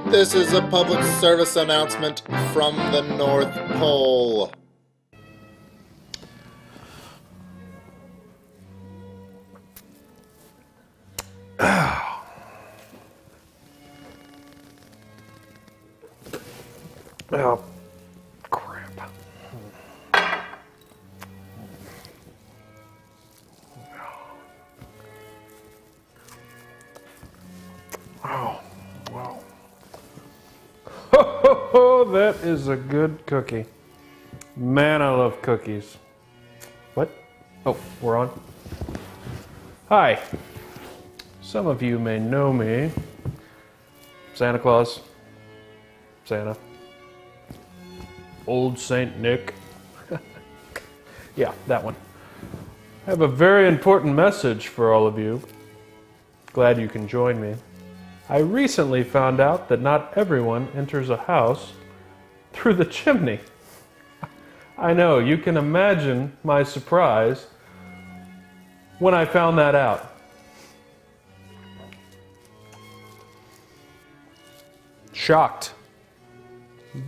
This is a public service announcement from the North Pole. Oh, crap. Oh, wow. Ho, ho, ho, that is a good cookie. Man, I love cookies. What? Oh, we're on? Hi. Some of you may know me. Santa Claus. Santa. Old Saint Nick. Yeah, that one. I have a very important message for all of you. Glad you can join me. I recently found out that not everyone enters a house through the chimney. I know, you can imagine my surprise when I found that out. Shocked.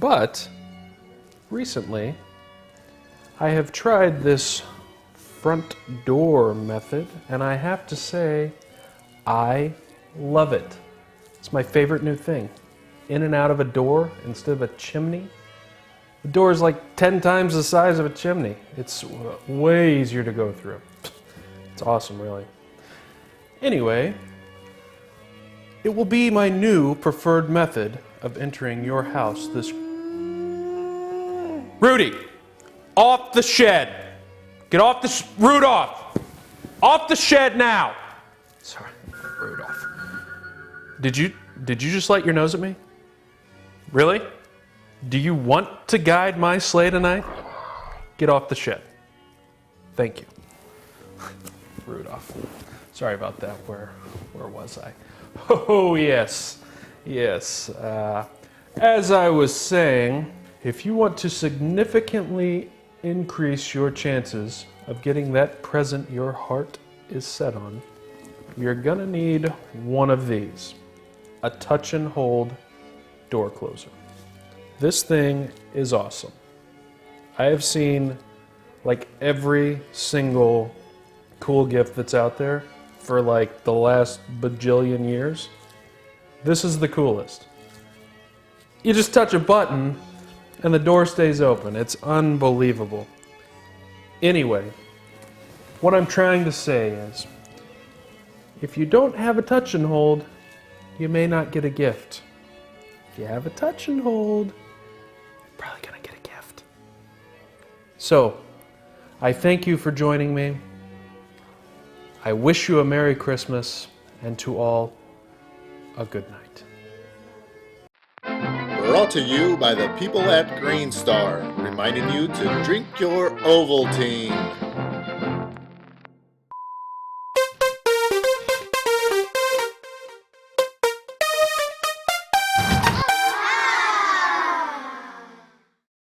But recently, I have tried this front door method, and I have to say, I love it. It's my favorite new thing. In and out of a door instead of a chimney. The door is like 10 times the size of a chimney. It's way easier to go through. It's awesome, really. Anyway, it will be my new preferred method of entering your house this... Rudy! Off the shed! Get off the... Rudolph! Off the shed now! Sorry, Rudolph. Did you just light your nose at me? Really? Do you want to guide my sleigh tonight? Get off the shed. Thank you. Rudolph. Sorry about that. Where was I? Oh, yes. Yes. As I was saying, if you want to significantly increase your chances of getting that present your heart is set on, you're gonna need one of these. A touch and hold door closer. This thing is awesome. I have seen like every single cool gift that's out there for like the last bajillion years. This is the coolest. You just touch a button and the door stays open. It's unbelievable. Anyway, what I'm trying to say is, if you don't have a touch and hold, you may not get a gift. If you have a touch and hold, you're probably gonna get a gift. So, I thank you for joining me. I wish you a Merry Christmas, and to all, a good night. Brought to you by the people at Green Star, reminding you to drink your Ovaltine.